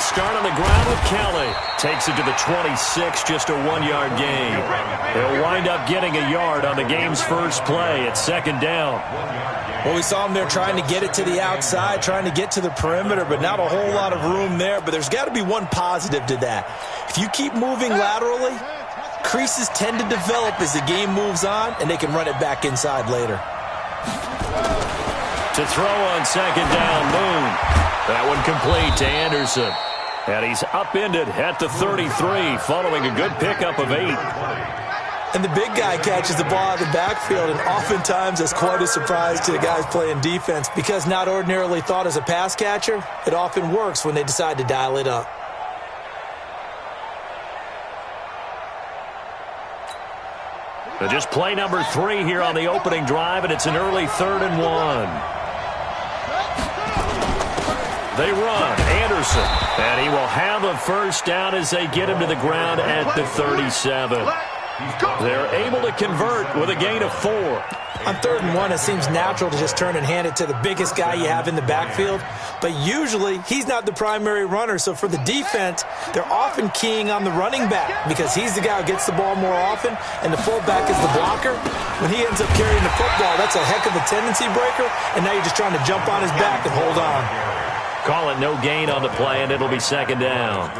They'll start on the ground with Kelly. Takes it to the 26, just a 1-yard gain. He'll wind up getting a yard on the game's first play at second down. Well, we saw him there trying to get it to the outside, trying to get to the perimeter, but not a whole lot of room there. But there's got to be one positive to that. If you keep moving laterally, creases tend to develop as the game moves on, and they can run it back inside later. To throw on second down, Moon. That one complete to Anderson. And he's upended at the 33, following a good pickup of 8. And the big guy catches the ball out of the backfield, and oftentimes that's quite a surprise to the guys playing defense because not ordinarily thought as a pass catcher, it often works when they decide to dial it up. So just play number 3 here on the opening drive, and it's an early 3rd and 1. They run. Anderson. And he will have a first down as they get him to the ground at the 37. They're able to convert with a gain of 4. On 3rd and 1, it seems natural to just turn and hand it to the biggest guy you have in the backfield. But usually, he's not the primary runner. So for the defense, they're often keying on the running back because he's the guy who gets the ball more often, and the fullback is the blocker. When he ends up carrying the football, that's a heck of a tendency breaker, and now you're just trying to jump on his back and hold on. Call it no gain on the play, and it'll be second down.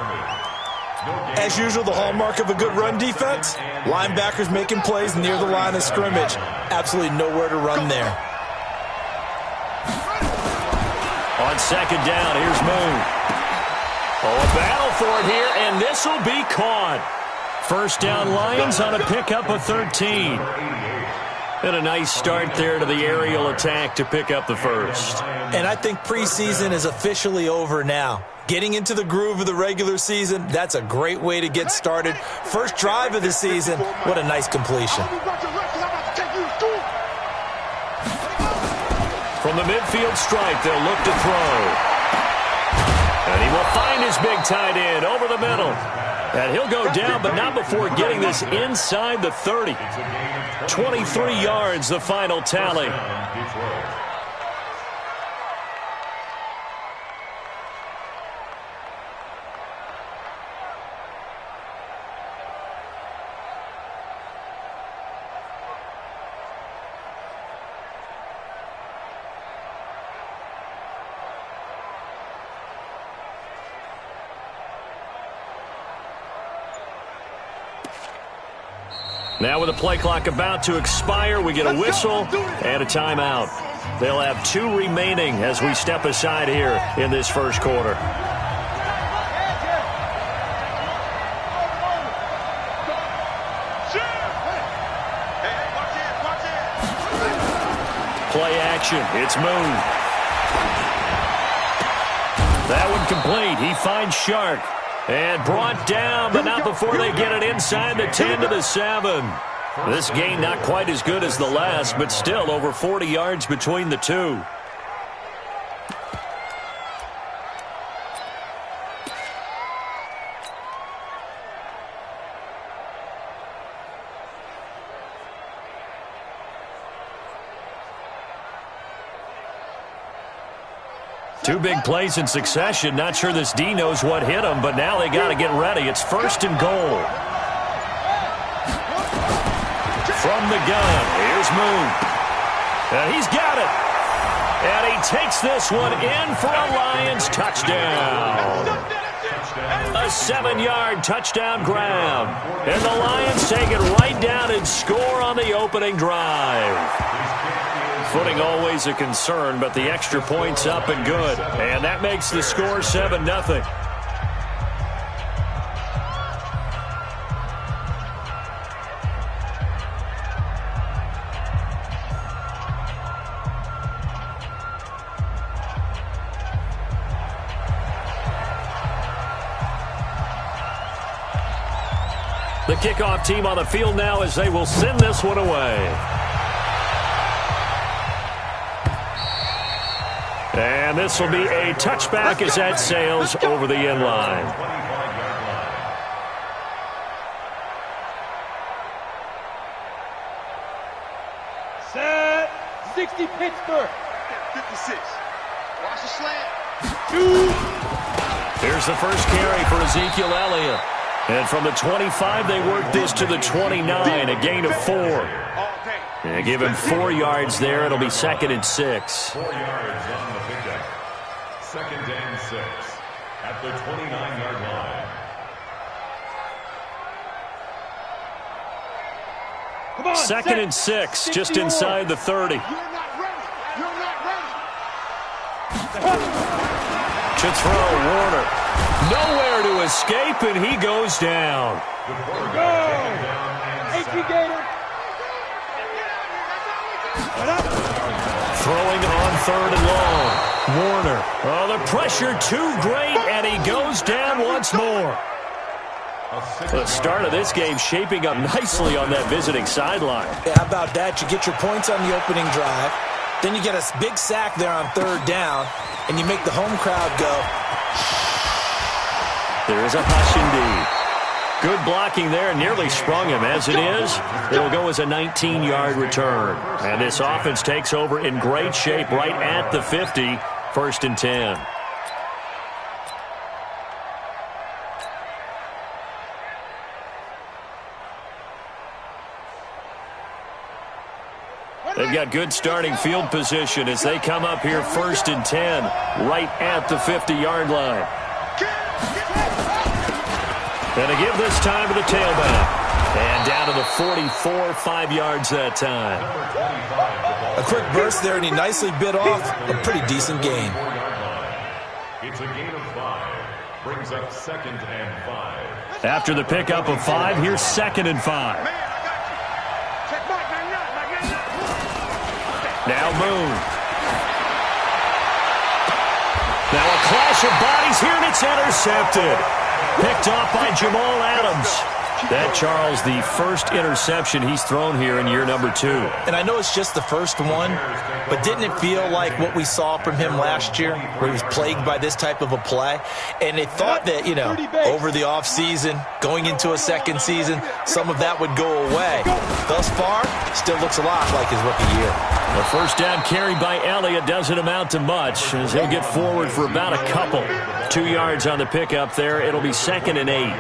As usual, the hallmark of a good run defense, linebackers making plays near the line of scrimmage. Absolutely nowhere to run there. On second down, here's Moon. Oh, a battle for it here, and this will be caught. First down, Lions on a pickup of 13. And a nice start there to the aerial attack to pick up the first. And I think preseason is officially over now. Getting into the groove of the regular season, that's a great way to get started. First drive of the season, what a nice completion. From the midfield stripe, they'll look to throw. And he will find his big tight end over the middle. And he'll go down, but not before getting this inside the 30. 23 yards, the final tally. Now with the play clock about to expire, we get a whistle and a timeout. They'll have 2 remaining as we step aside here in this first quarter. Play action. It's Moon. That one complete. He finds Shark. And brought down, but not before they get it inside the 10 to the 7. This gain not quite as good as the last, but still over 40 yards between the two. Two big plays in succession. Not sure this D knows what hit him, but now they got to get ready. It's 1st and goal. From the gun, here's Moon. And he's got it. And he takes this one in for a Lions touchdown. A 7-yard touchdown grab. And the Lions take it right down and score on the opening drive. Footing always a concern, but the extra point's up and good. And that makes the score 7-0. The kickoff team on the field now as they will send this one away. And this will be a touchback as that sails over the end line. Set. 60 Pittsburgh. 56. Watch the slant. 2. Here's the first carry for Ezekiel Elliott. And from the 25, they work this to the 29, a gain of 4. And give him 4 yards there. It'll be 2nd and 6. 4 yards on the pickup. 2nd and 6 at the 29-yard line. Come on, 2nd and 6, just inside the 30. You're not ready. You're not ready. To throw, Warner. Nowhere to escape, and he goes down. Go. H.G. Gator. Throwing on 3rd and long. Warner. Oh, the pressure too great, and he goes down once more. The start of this game shaping up nicely on that visiting sideline. Yeah, how about that? You get your points on the opening drive. Then you get a big sack there on 3rd down, and you make the home crowd go. There is a hush indeed. Good blocking there, nearly sprung him. As it is, it'll go as a 19-yard return. And this offense takes over in great shape right at the 50, 1st and 10. They've got good starting field position as they come up here 1st and 10, right at the 50-yard line. And to give this time to the tailback. And down to the 44, 5 yards that time. A quick burst there, and he nicely bit off a pretty decent gain. It's a gain of 5. Brings up 2nd and 5. After the pickup of 5, here's 2nd and 5. Now Moon. Now a clash of bodies here, and it's intercepted. Picked off by Jamal Adams. That, Charles, the first interception he's thrown here in year number 2. And I know it's just the first one, but didn't it feel like what we saw from him last year, where he was plagued by this type of a play? And they thought that, you know, over the offseason, going into a second season, some of that would go away. Thus far, still looks a lot like his rookie year. The first down carry by Elliott doesn't amount to much, as he'll get forward for about a couple. 2 yards on the pickup there. It'll be 2nd and 8.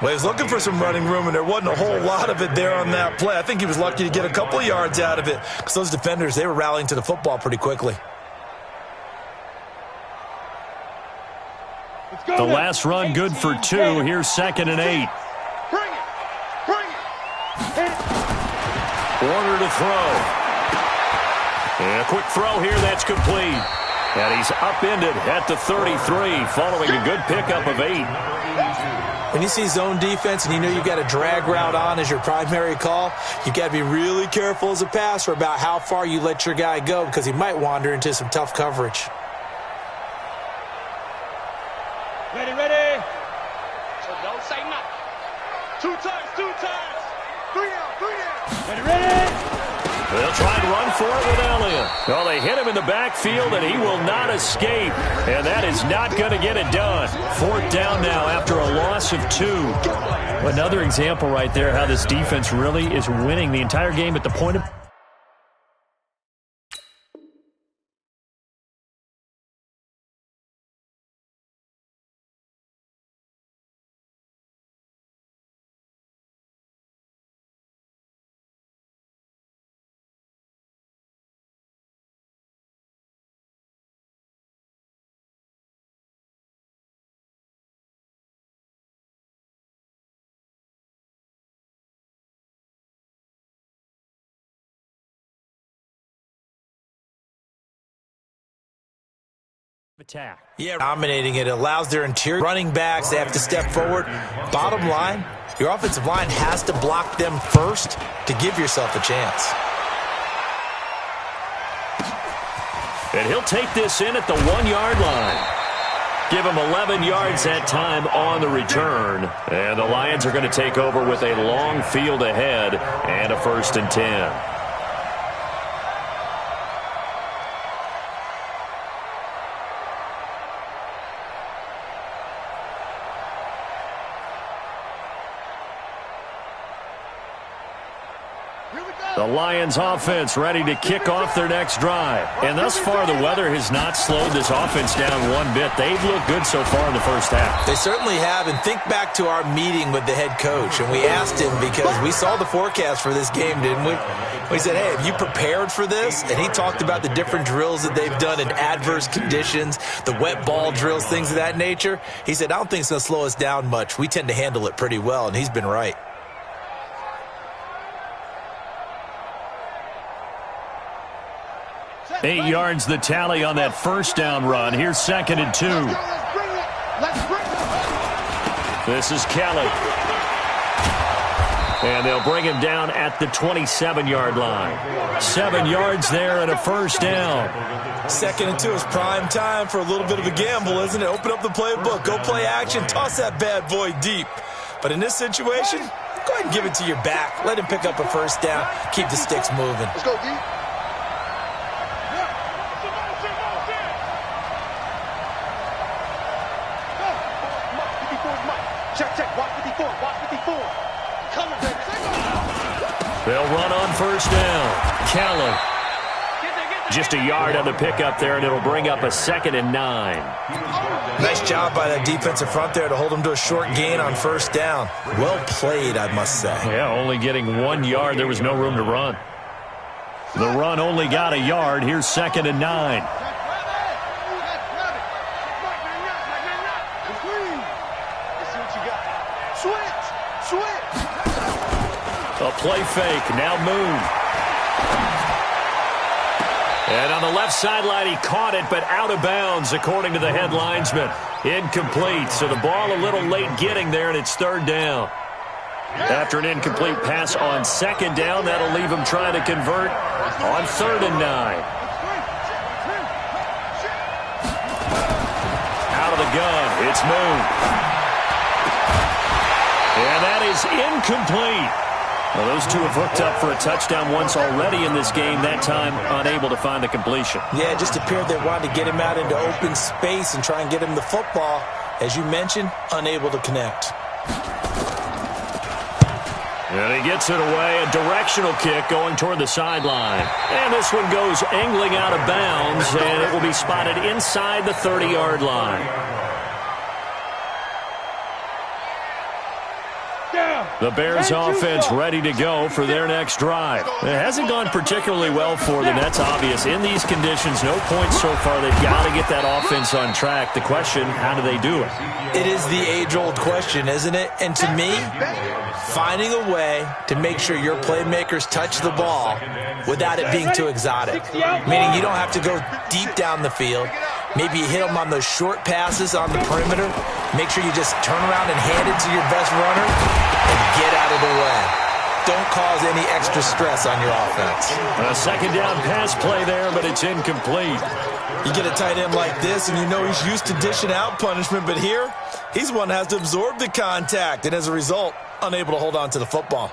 Well, he was looking for some running room, and there wasn't a whole lot of it there on that play. I think he was lucky to get a couple of yards out of it, because those defenders, they were rallying to the football pretty quickly. The last run good for 2. Here's 2nd and 8. Warner to throw. And a quick throw here, that's complete. And he's upended at the 33, following a good pickup of 8. When you see zone defense and you know you've got a drag route on as your primary call, you've got to be really careful as a passer about how far you let your guy go, because he might wander into some tough coverage. Ready. So don't say nothing. 2 times. 3 down. Ready. They'll try and run for it with Elliott. Well, they hit him in the backfield, and he will not escape. And that is not going to get it done. 4th down now after a loss of 2. Another example right there how this defense really is winning the entire game at the point of... attack. Yeah, dominating it. It allows their interior running backs, they have to step forward. Bottom line, your offensive line has to block them first to give yourself a chance. And he'll take this in at the 1-yard line. Give him 11 yards that time on the return. And the Lions are going to take over with a long field ahead and a 1st and 10. Here we go. The Lions offense ready to kick off their next drive. And thus far, the weather has not slowed this offense down one bit. They've looked good so far in the first half. They certainly have. And think back to our meeting with the head coach. And we asked him, because we saw the forecast for this game, didn't we? We said, hey, have you prepared for this? And he talked about the different drills that they've done in adverse conditions, the wet ball drills, things of that nature. He said, I don't think it's going to slow us down much. We tend to handle it pretty well, and he's been right. 8 yards the tally on that first down run. Here's 2nd and 2. This is Kelly. And they'll bring him down at the 27-yard line. 7 yards there and a first down. 2nd and 2 is prime time for a little bit of a gamble, isn't it? Open up the playbook, go play action, toss that bad boy deep. But in this situation, go ahead and give it to your back. Let him pick up a first down. Keep the sticks moving. Let's go, D. Check. Watch 54. Watch 54. Coming, baby. They'll run on first down. Kelly. Just a yard on the pickup there, and it'll bring up a 2nd and 9. Nice job by that defensive front there to hold him to a short gain on first down. Well played, I must say. Yeah, only getting 1 yard. There was no room to run. The run only got a yard. Here's 2nd and 9. A play fake. Now Moon. And on the left sideline, he caught it, but out of bounds, according to the head linesman. Incomplete. So the ball a little late getting there, and it's 3rd down. After an incomplete pass on 2nd down, that'll leave him trying to convert on 3rd and 9. Out of the gun, it's Moon. And that is incomplete. Well, those two have hooked up for a touchdown once already in this game, that time unable to find the completion. Yeah, it just appeared they wanted to get him out into open space and try and get him the football. As you mentioned, unable to connect. And he gets it away, a directional kick going toward the sideline. And this one goes angling out of bounds, and it will be spotted inside the 30-yard line. The Bears offense ready to go for their next drive. It hasn't gone particularly well for them. That's obvious. In these conditions, no points so far. They've got to get that offense on track. The question, how do they do it? It is the age-old question, isn't it? And to me, finding a way to make sure your playmakers touch the ball without it being too exotic. Meaning you don't have to go deep down the field. Maybe you hit them on those short passes on the perimeter. Make sure you just turn around and hand it to your best runner and get out of the way. Don't cause any extra stress on your offense. A 2nd down pass play there, but it's incomplete. You get a tight end like this, and you know he's used to dishing out punishment, but here, he's one that has to absorb the contact, and as a result, unable to hold on to the football.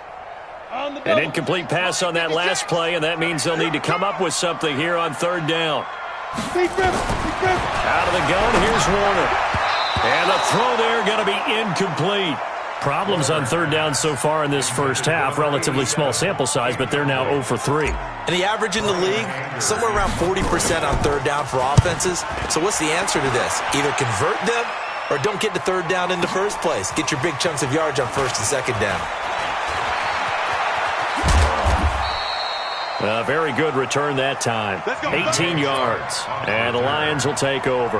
An incomplete pass on that last play, and that means they'll need to come up with something here on 3rd down. Out of the gun, here's Warner. And the throw there going to be incomplete. Problems on 3rd down so far in this first half. Relatively small sample size, but they're now 0 for 3. And the average in the league, somewhere around 40% on 3rd down for offenses. So what's the answer to this? Either convert them or don't get to 3rd down in the first place. Get your big chunks of yards on 1st and 2nd down. A very good return that time. 18 yards. And the Lions will take over.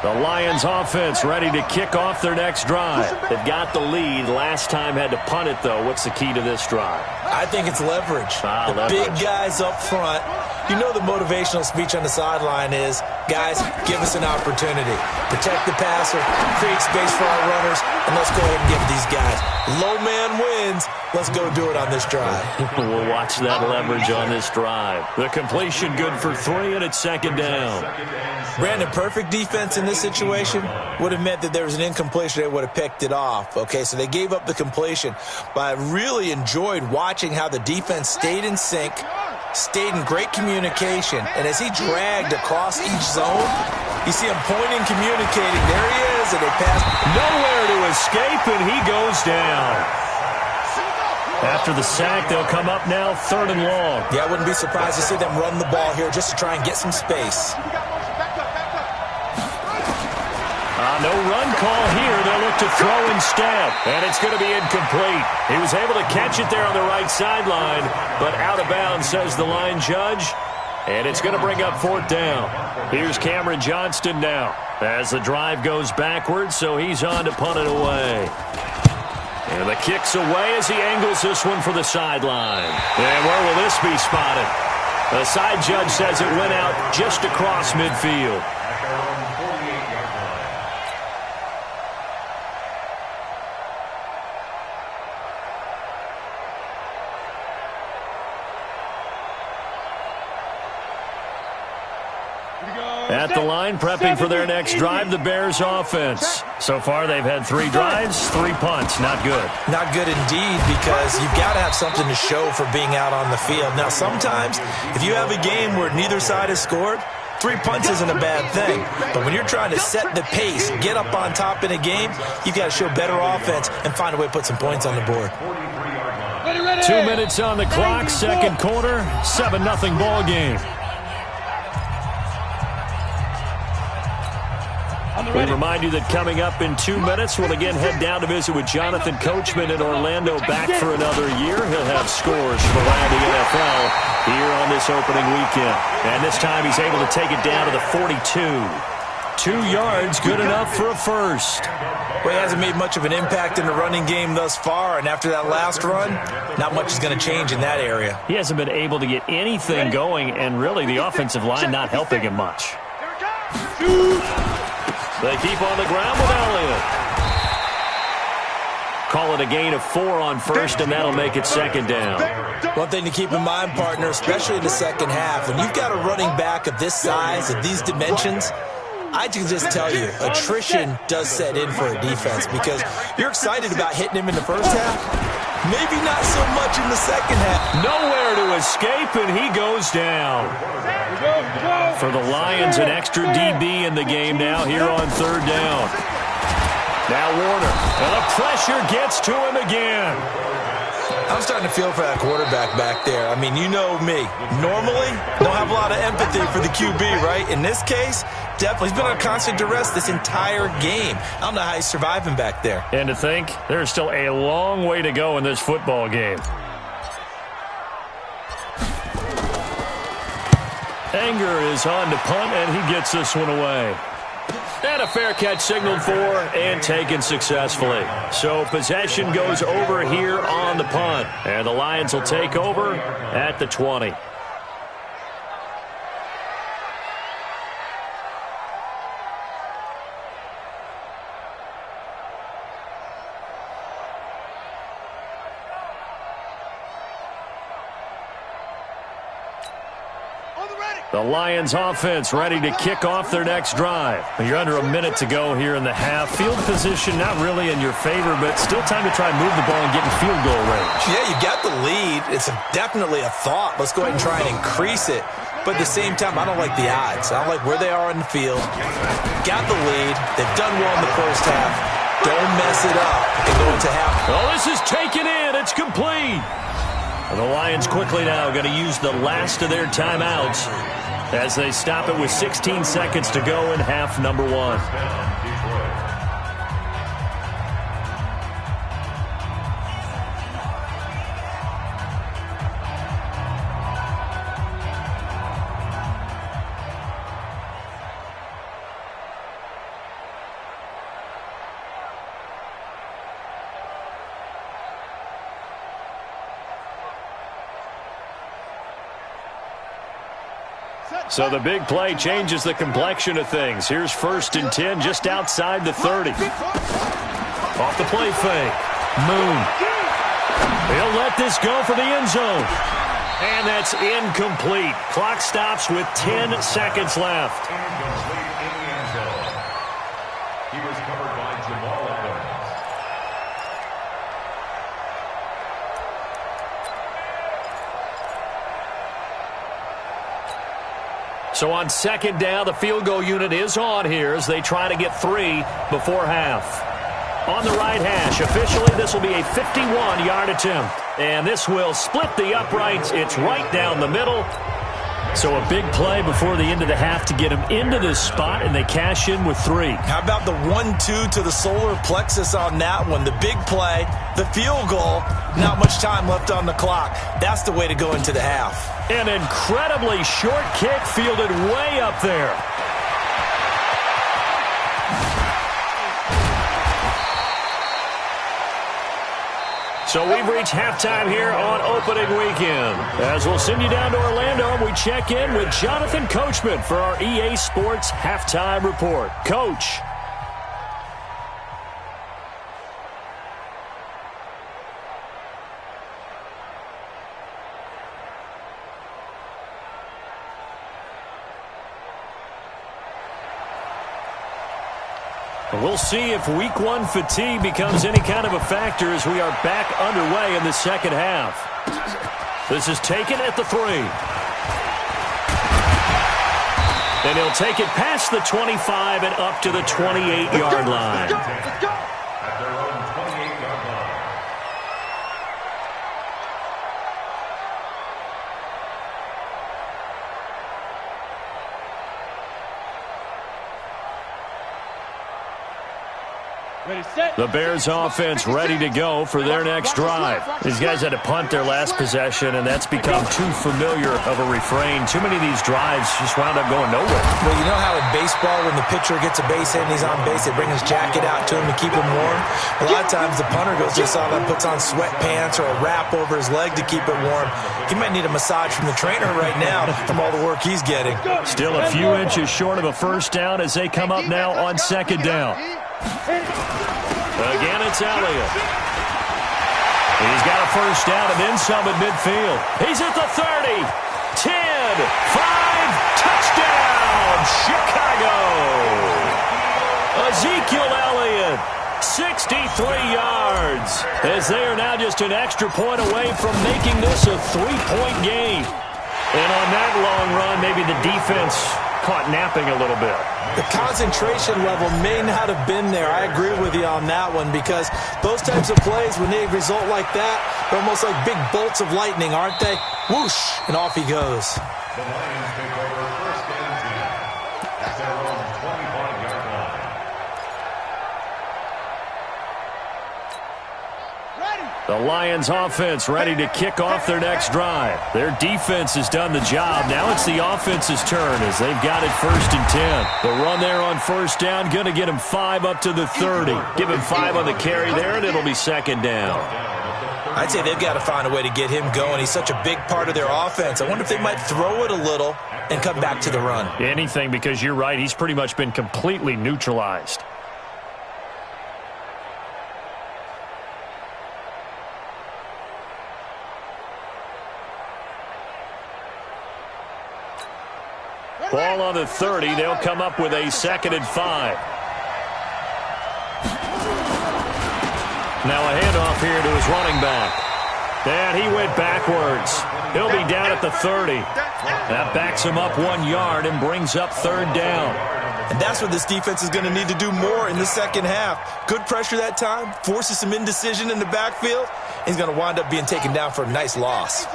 The Lions offense ready to kick off their next drive. They've got the lead. Last time had to punt it, though. What's the key to this drive? I think it's leverage. Leverage. Big guys up front. You know the motivational speech on the sideline is, guys, give us an opportunity. Protect the passer, create space for our runners, and let's go ahead and give these guys. Low man wins. Let's go do it on this drive. We'll watch that leverage on this drive. The completion good for 3, and it's 2nd down. Brandon, perfect defense in this situation would have meant that there was an incompletion. They would have picked it off. Okay, so they gave up the completion. But I really enjoyed watching how the defense stayed in sync, stayed in great communication, and as he dragged across each zone, you see him pointing, communicating. There he is, and they pass. Nowhere to escape, and he goes down. After the sack, they'll come up now 3rd and long. Yeah, I wouldn't be surprised to see them run the ball here just to try and get some space. No run call here. They'll look to throw instead, and it's going to be incomplete. He was able to catch it there on the right sideline, but out of bounds, says the line judge, and it's going to bring up 4th down. Here's Cameron Johnston now as the drive goes backwards, so he's on to punt it away. And the kick's away as he angles this one for the sideline. And where will this be spotted? The side judge says it went out just across midfield. At the line, prepping for their next drive, the Bears offense. So far, they've had 3 drives, 3 punts. Not good. Not good indeed, because you've got to have something to show for being out on the field. Now, sometimes, if you have a game where neither side has scored, 3 punts isn't a bad thing. But when you're trying to set the pace, get up on top in a game, you've got to show better offense and find a way to put some points on the board. 2 minutes on the clock, second quarter, 7-0 ball game. We remind you that coming up in 2 minutes, we'll again head down to visit with Jonathan Coachman in Orlando, back for another year. He'll have scores from around the NFL here on this opening weekend. And this time he's able to take it down to the 42. 2 yards, good enough for a first. Well, he hasn't made much of an impact in the running game thus far, and after that last run, not much is going to change in that area. He hasn't been able to get anything going, and really the offensive line not helping him much. They keep on the ground with Elliott. Call it a gain of 4 on first, and that'll make it 2nd down. One thing to keep in mind, partner, especially in the second half, when you've got a running back of this size, of these dimensions, I can just tell you, attrition does set in for a defense because you're excited about hitting him in the first half, maybe not so much in the second half. Nowhere to escape, and he goes down. For the Lions, an extra DB in the game now here on 3rd down. Now Warner, and the pressure gets to him again. I'm starting to feel for that quarterback back there. I mean, you know me. Normally, don't have a lot of empathy for the QB, right? In this case, definitely. He's been on constant duress this entire game. I don't know how he's surviving back there. And to think, there's still a long way to go in this football game. Anger is on to punt, and he gets this one away. And a fair catch signaled for and taken successfully. So possession goes over here on the punt. And the Lions will take over at the 20. The Lions offense ready to kick off their next drive. You're under a minute to go here in the half. Field position not really in your favor, but still time to try and move the ball and get in field goal range. Yeah, you got the lead. It's definitely a thought. Let's go ahead and try and increase it. But at the same time, I don't like the odds. I don't like where they are in the field. Got the lead. They've done well in the first half. Don't mess it up and go into half. Oh, this is taken in. It's complete. And the Lions quickly now going to use the last of their timeouts as they stop it with 16 seconds to go in half number 1. So the big play changes the complexion of things. Here's 1st and 10 just outside the 30. Off the play fake. Moon. He'll let this go for the end zone. And that's incomplete. Clock stops with 10 seconds left. He was covered by Jamal Adams. So on second down, the field goal unit is on here as they try to get 3 before half. On the right hash, officially this will be a 51-yard attempt. And this will split the uprights. It's right down the middle. So a big play before the end of the half to get them into this spot, and they cash in with 3. How about the 1-2 to the solar plexus on that one? The big play, the field goal, not much time left on the clock. That's the way to go into the half. An incredibly short kick fielded way up there. So we've reached halftime here on opening weekend. As we'll send you down to Orlando, we check in with Jonathan Coachman for our EA Sports Halftime Report. Coach. We'll see if week 1 fatigue becomes any kind of a factor as we are back underway in the second half. This is taken at the 3. And he'll take it past the 25 and up to the 28-yard line. At their own 28-yard line. The Bears offense ready to go for their next drive. These guys had to punt their last possession, and that's become too familiar of a refrain. Too many of these drives just wound up going nowhere. Well, you know how in baseball when the pitcher gets a base hit and he's on base, they bring his jacket out to him to keep him warm? A lot of times the punter goes just on and puts on sweatpants or a wrap over his leg to keep it warm. He might need a massage from the trainer right now from all the work he's getting. Still a few inches short of a first down as they come up now on second down. Again, it's Elliott. He's got a first down and then some at midfield. He's at the 30, 10, 5, touchdown, Chicago. Ezekiel Elliott, 63 yards, as they are now just an extra point away from making this a 3-point game. And on that long run, maybe the defense caught napping a little bit. The concentration level may not have been there. I agree with you on that one because those types of plays, when they result like that, they're almost like big bolts of lightning, aren't they? Whoosh, and off he goes. The Lions take over first and 10 at their own 25-yard line. The Lions offense ready to kick off their next drive. Their defense has done the job. Now it's the offense's turn as they've got it first and 10. The run there on first down, going to get him 5 up to the 30. Give him 5 on the carry there, and it'll be second down. I'd say they've got to find a way to get him going. He's such a big part of their offense. I wonder if they might throw it a little and come back to the run. Anything, because you're right. He's pretty much been completely neutralized. Ball on the 30. They'll come up with a second and 5. Now a handoff here to his running back. And he went backwards. He'll be down at the 30. That backs him up 1 yard and brings up third down. And that's what this defense is going to need to do more in the second half. Good pressure that time, forces some indecision in the backfield. He's going to wind up being taken down for a nice loss.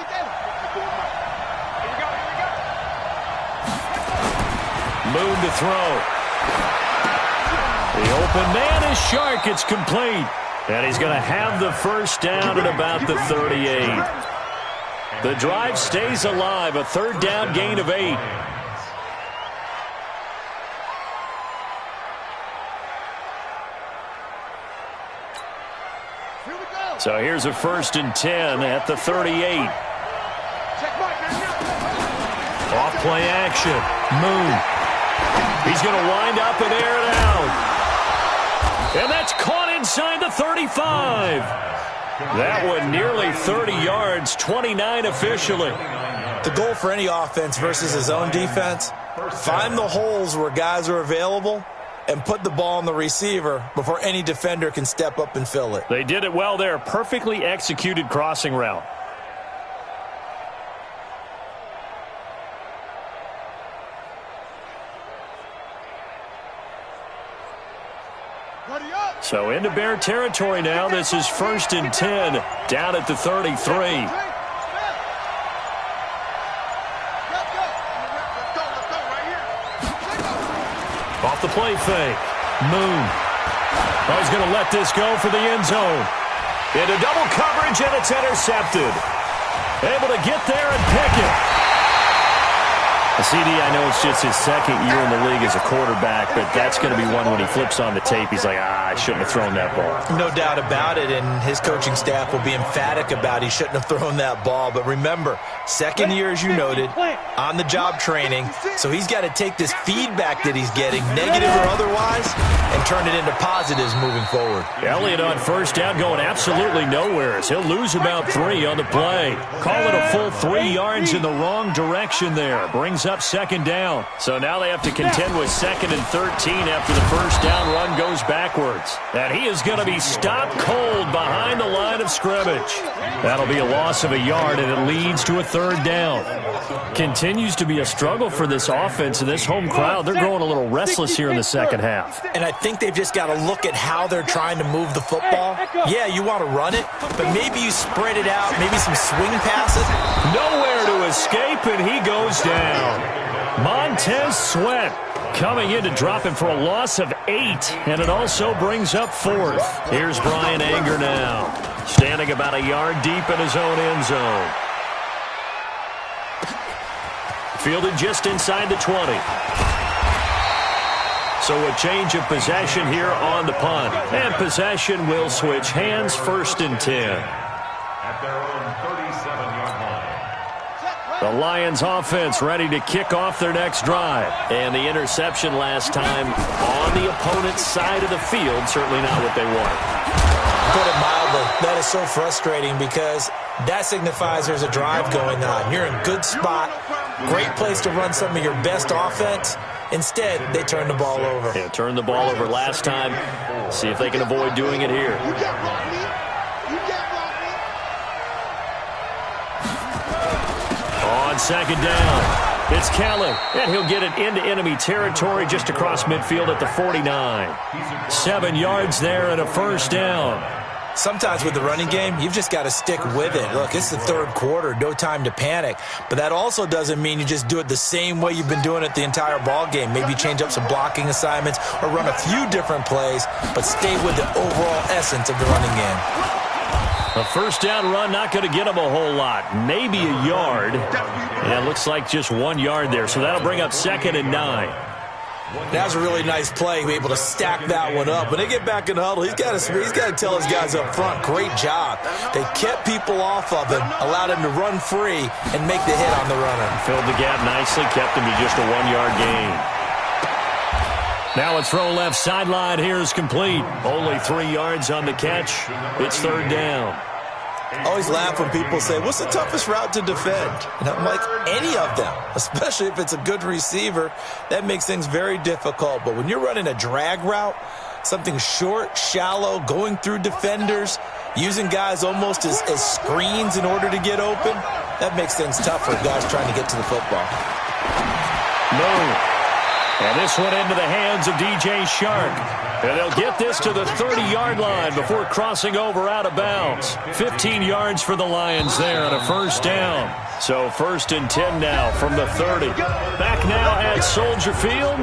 Moon to throw. The open man is Shark. It's complete. And he's going to have the first down at about the 38. The drive stays alive. A third down gain of 8. So here's a first and 10 at the 38. Off play action. Moon. He's going to wind up and air it out. And that's caught inside the 35. That one nearly 30 yards, 29 officially. The goal for any offense versus his own defense, find the holes where guys are available and put the ball on the receiver before any defender can step up and fill it. They did it well there. Perfectly executed crossing route. So into Bear territory now. This is 1st and 10 down at the 33. Off the play fake. Moon. Oh, he's going to let this go for the end zone. Into double coverage, and it's intercepted. Able to get there and pick it. CD, I know it's just his second year in the league as a quarterback, but that's going to be one when he flips on the tape. He's like, I shouldn't have thrown that ball. No doubt about it, and his coaching staff will be emphatic about he shouldn't have thrown that ball. But remember, second year, as you noted, on-the-job training, so he's got to take this feedback that he's getting, negative or otherwise, and turn it into positives moving forward. Elliott on first down going absolutely nowhere. He'll lose about 3 on the play. Call it a full 3 yards in the wrong direction there. Brings up second down. So now they have to contend with 2nd and 13 after the first down run goes backwards. And he is going to be stopped cold behind the line of scrimmage. That'll be a loss of a yard, and it leads to a 3rd down. Continues to be a struggle for this offense and this home crowd. They're growing a little restless here in the second half. And I think they've just got to look at how they're trying to move the football. Yeah, you want to run it, but maybe you spread it out, maybe some swing passes. Nowhere to escape, and he goes down. Montez Sweat coming in to drop him for a loss of 8, and it also brings up 4th. Here's Brian Anger now, standing about a yard deep in his own end zone. Fielded just inside the 20. So a change of possession here on the punt. And possession will switch hands, 1st and 10. At their own 37-yard line. The Lions offense ready to kick off their next drive. And the interception last time on the opponent's side of the field, certainly not what they wanted. Put it mildly, that is so frustrating because that signifies there's a drive going on. You're in a good spot, great place to run some of your best offense. Instead, they turn the ball over. Yeah, turned the ball over last time. See if they can avoid doing it here. On 2nd down, it's Kelly, and he'll get it into enemy territory just across midfield at the 49. 7 yards there and a 1st down. Sometimes with the running game, you've just got to stick with it. Look, it's the 3rd quarter, no time to panic. But that also doesn't mean you just do it the same way you've been doing it the entire ball game. Maybe change up some blocking assignments or run a few different plays, but stay with the overall essence of the running game. A 1st down run, not going to get him a whole lot. Maybe a yard. And it looks like just 1 yard there. So that'll bring up 2nd and 9. That was a really nice play, be able to stack that one up. When they get back in the huddle, he's got to tell his guys up front, great job. They kept people off of him, allowed him to run free and make the hit on the runner. Filled the gap nicely, kept him to just a 1-yard gain. Now a throw left sideline here is complete. Only 3 yards on the catch. It's 3rd down. I always laugh when people say, what's the toughest route to defend? And I'm like, any of them, especially if it's a good receiver. That makes things very difficult. But when you're running a drag route, something short, shallow, going through defenders, using guys almost as screens in order to get open, that makes things tough for guys trying to get to the football. No. And this one into the hands of DJ Shark. And they'll get this to the 30-yard line before crossing over out of bounds. 15 yards for the Lions there on a 1st down. So 1st and 10 now from the 30. Back now at Soldier Field.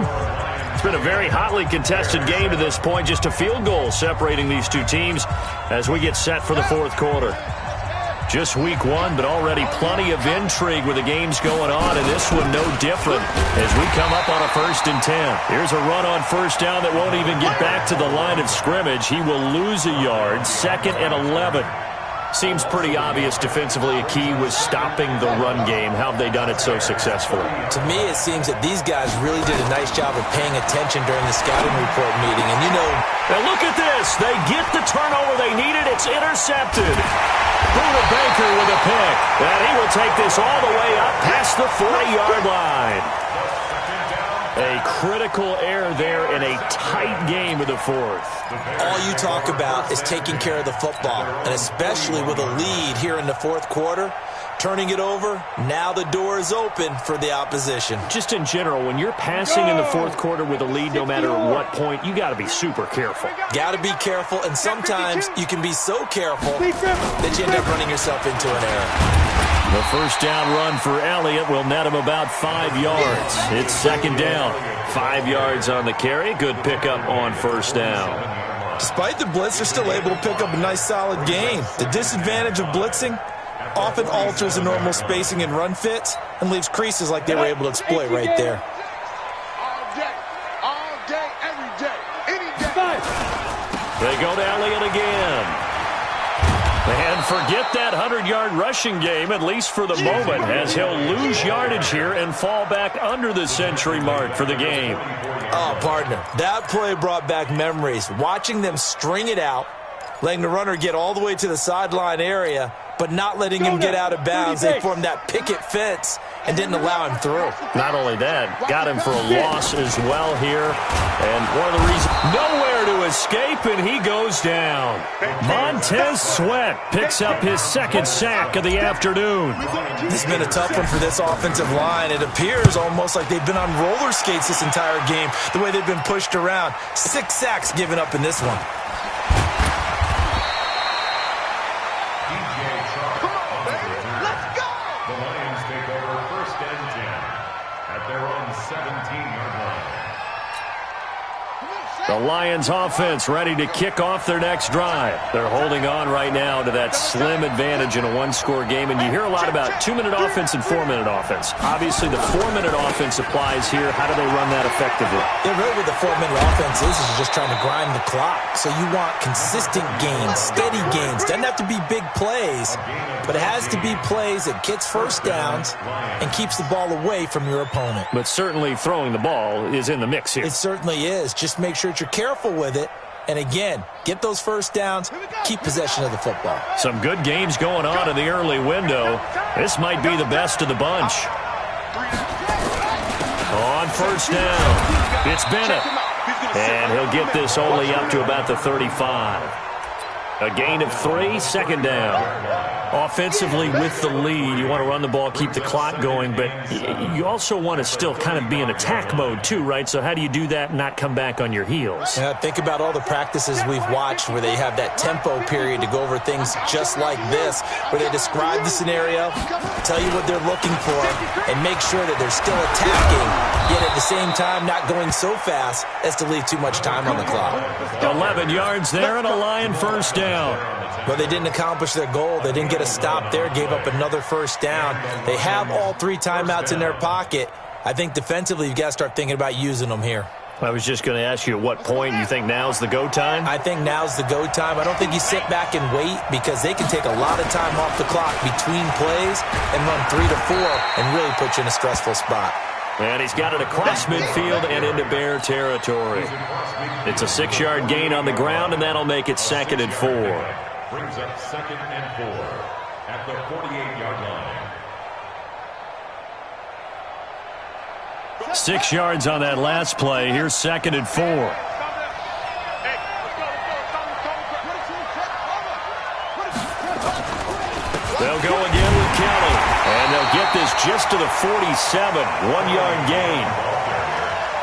It's been a very hotly contested game to this point. Just a field goal separating these two teams as we get set for the 4th quarter. Just week 1, but already plenty of intrigue with the games going on, and this one no different as we come up on a 1st and 10. Here's a run on 1st down that won't even get back to the line of scrimmage. He will lose a yard, 2nd and 11. Seems pretty obvious defensively a key was stopping the run game. How have they done it so successfully? To me, it seems that these guys really did a nice job of paying attention during the scouting report meeting. And you know, and look at this. They get the turnover they needed. It's intercepted. Buda Baker with a pick. And he will take this all the way up past the 40-yard line. A critical error there in a tight game of the 4th. All you talk about is taking care of the football, and especially with a lead here in the 4th quarter, turning it over. Now the door is open for the opposition. Just in general, when you're passing in the fourth quarter with a lead, no matter what point, you got to be super careful. Got to be careful, and sometimes you can be so careful that you end up running yourself into an error. The first down run for Elliott will net him about 5 yards. It's second down. 5 yards on the carry. Good pickup on first down. Despite the blitz, they're still able to pick up a nice solid gain. The disadvantage of blitzing often alters the normal spacing and run fits and leaves creases like they were able to exploit right there. All day, every day, any day. They go to Elliott again. And forget that 100-yard rushing game, at least for the moment, as he'll lose yardage here and fall back under the century mark for the game. Oh, partner, that play brought back memories. Watching them string it out, letting the runner get all the way to the sideline area, but not letting him get out of bounds. They formed that picket fence and didn't allow him through. Not only that, got him for a loss as well here. And one of the reasons, nowhere to escape, and he goes down. Montez Sweat picks up his second sack of the afternoon. This has been a tough one for this offensive line. It appears almost like they've been on roller skates this entire game, the way they've been pushed around. 6 sacks given up in this one. The Lions offense ready to kick off their next drive. They're holding on right now to that slim advantage in a one-score game, and you hear a lot about 2-minute offense and 4-minute offense. Obviously, the 4-minute offense applies here. How do they run that effectively? Yeah, really what the 4-minute offense is you're just trying to grind the clock. So you want consistent gains, steady gains. Doesn't have to be big plays, but it has to be plays that gets first downs and keeps the ball away from your opponent. But certainly throwing the ball is in the mix here. It certainly is. Just make sure you're careful with it. And again, get those first downs, keep possession of the football. Some good games going on in the early window. This might be the best of the bunch. On first down, it's Bennett. And he'll get this only up to about the 35. A gain of 3, second down. Offensively with the lead, you want to run the ball, keep the clock going, but you also want to still kind of be in attack mode too, right? So how do you do that and not come back on your heels? Yeah, think about all the practices we've watched where they have that tempo period to go over things just like this, where they describe the scenario, tell you what they're looking for, and make sure that they're still attacking, yet at the same time not going so fast as to leave too much time on the clock. 11 yards there and a Lion first down. But they didn't accomplish their goal. They didn't get a stop there, gave up another first down. They have all 3 timeouts in their pocket. I think defensively you've got to start thinking about using them here. I was just going to ask you at what point you think now's the go time? I think now's the go time. I don't think you sit back and wait because they can take a lot of time off the clock between plays and run 3 to 4 and really put you in a stressful spot. And he's got it across midfield and into Bear territory. It's a 6-yard gain on the ground, and that'll make it 2nd and 4. Brings up 2nd and 4 at the 48-yard line. 6 yards on that last play. Here's 2nd and 4. They'll go again with Kelly. And they'll get this just to the 47. 1-yard gain.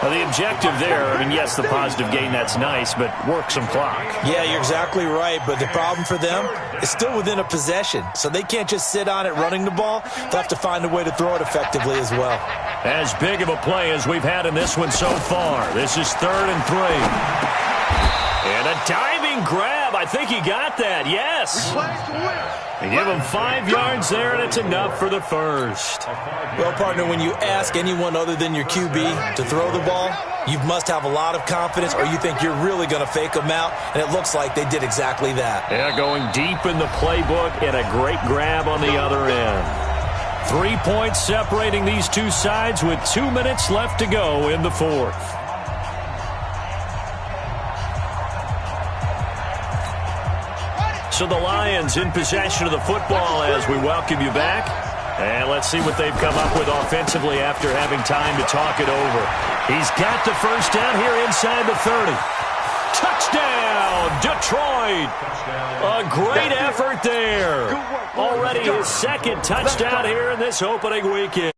Well, the objective there, I mean, yes, the positive gain, that's nice, but work some clock. Yeah, you're exactly right, but the problem for them is still within a possession, so they can't just sit on it running the ball. They'll have to find a way to throw it effectively as well. As big of a play as we've had in this one so far. This is 3rd and 3. And a diving grab. I think he got that, yes. They give him 5 yards there, and it's enough for the first. Well, partner, when you ask anyone other than your QB to throw the ball, you must have a lot of confidence or you think you're really going to fake them out, and it looks like they did exactly that. Yeah, going deep in the playbook and a great grab on the other end. 3 points separating these two sides with 2 minutes left to go in the 4th. So the Lions in possession of the football as we welcome you back. And let's see what they've come up with offensively after having time to talk it over. He's got the first down here inside the 30. Touchdown, Detroit. A great effort there. Already his second touchdown here in this opening weekend.